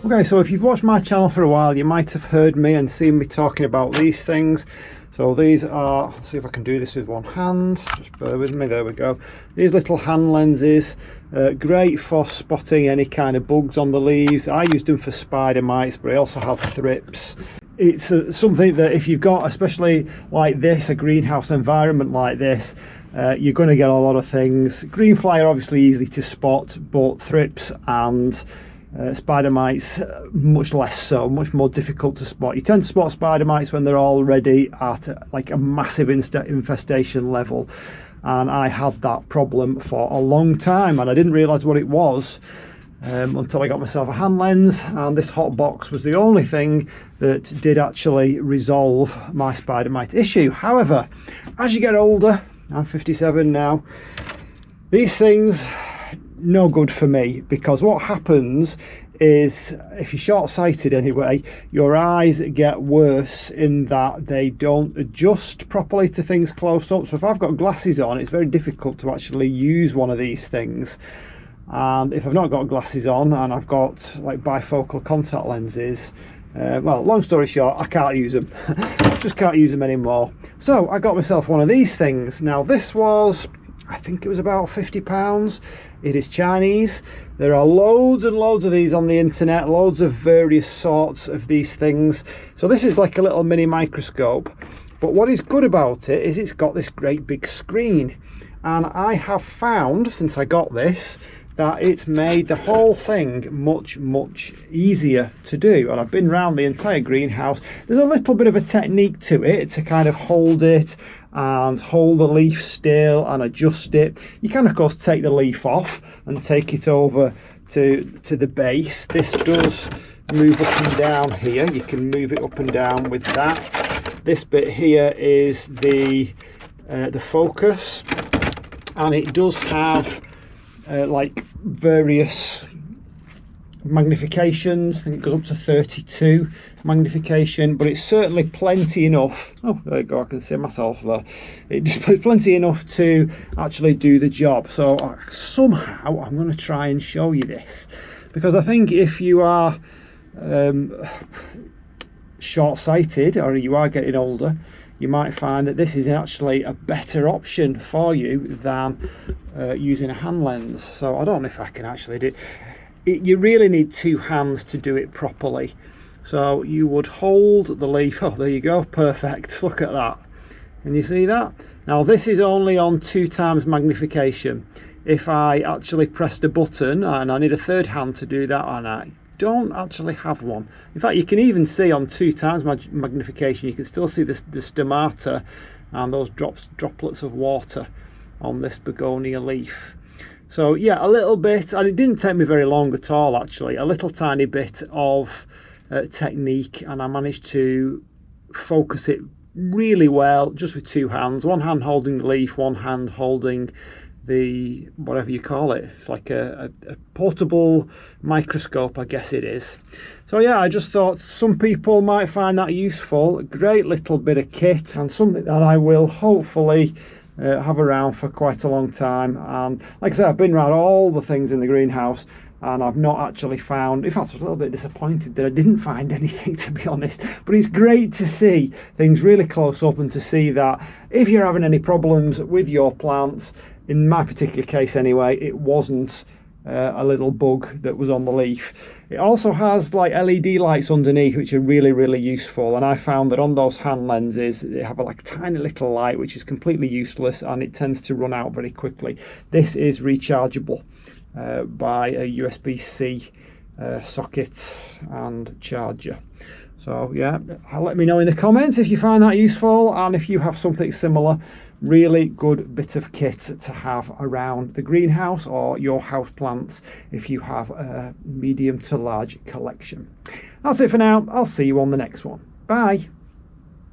Okay, so if you've watched my channel for a while, you might have heard me and seen me talking about these things. So these are, let's see if I can do this with one hand, just bear with me, there we go. These little hand lenses, great for spotting any kind of bugs on the leaves. I use them for spider mites, but I also have thrips. It's something that if you've got, especially like this, a greenhouse environment like this, you're going to get a lot of things. Greenfly are obviously easy to spot, but thrips and spider mites much less so, much more difficult to spot. You tend to spot spider mites when they're already at like a massive infestation level, and I had that problem for a long time and I didn't realize what it was until I got myself a hand lens, and this hot box was the only thing that did actually resolve my spider mite issue. However, as you get older, I'm 57 now, these things no good for me, because what happens is, if you're short-sighted anyway, your eyes get worse in that they don't adjust properly to things close up. So if I've got glasses on, it's very difficult to actually use one of these things. And if I've not got glasses on and I've got like bifocal contact lenses, well, long story short, I can't use them. Just can't use them anymore. So I got myself one of these things. Now this was, I think it was about £50. It is Chinese. There are loads and loads of these on the internet, loads of various sorts of these things. So this is like a little mini microscope, but what is good about it is it's got this great big screen, and I have found since I got this that it's made the whole thing much easier to do. And I've been around the entire greenhouse. There's a little bit of a technique to it to kind of hold it and hold the leaf still and adjust it. You can of course take the leaf off and take it over to the base. This does move up and down here. You can move it up and down with that. This bit here is the focus, and it does have like various magnifications. I think it goes up to 32 magnification, but it's certainly plenty enough. Oh, there you go, I can see myself there. It's plenty enough to actually do the job. So somehow I'm going to try and show you this, because I think if you are short-sighted or you are getting older, you might find that this is actually a better option for you than using a hand lens. So I don't know if I can actually do it. You really need two hands to do it properly. So you would hold the leaf. Oh, there you go, perfect. Look at that. Can you see that? Now this is only on 2x magnification. If I actually pressed a button, and I need a third hand to do that, and I don't actually have one. In fact, you can even see on 2x magnification, you can still see the stomata and those droplets of water on this begonia leaf. So yeah, a little bit, and it didn't take me very long at all actually, a little tiny bit of technique, and I managed to focus it really well just with two hands, one hand holding the leaf, one hand holding the whatever you call it. It's like a portable microscope, I guess it is. So yeah, I just thought some people might find that useful. A great little bit of kit, and something that I will hopefully have around for quite a long time. And like I said, I've been around all the things in the greenhouse and I've not actually found, in fact I was a little bit disappointed that I didn't find anything, to be honest. But it's great to see things really close up, and to see that if you're having any problems with your plants, in my particular case anyway, it wasn't a little bug that was on the leaf. It also has like LED lights underneath, which are really useful, and I found that on those hand lenses they have a like tiny little light which is completely useless, and it tends to run out very quickly. This is rechargeable by a USB-C socket and charger. So yeah, let me know in the comments if you find that useful, and if you have something similar. Really good bit of kit to have around the greenhouse or your house plants if you have a medium to large collection. That's it for now. I'll see you on the next one. Bye.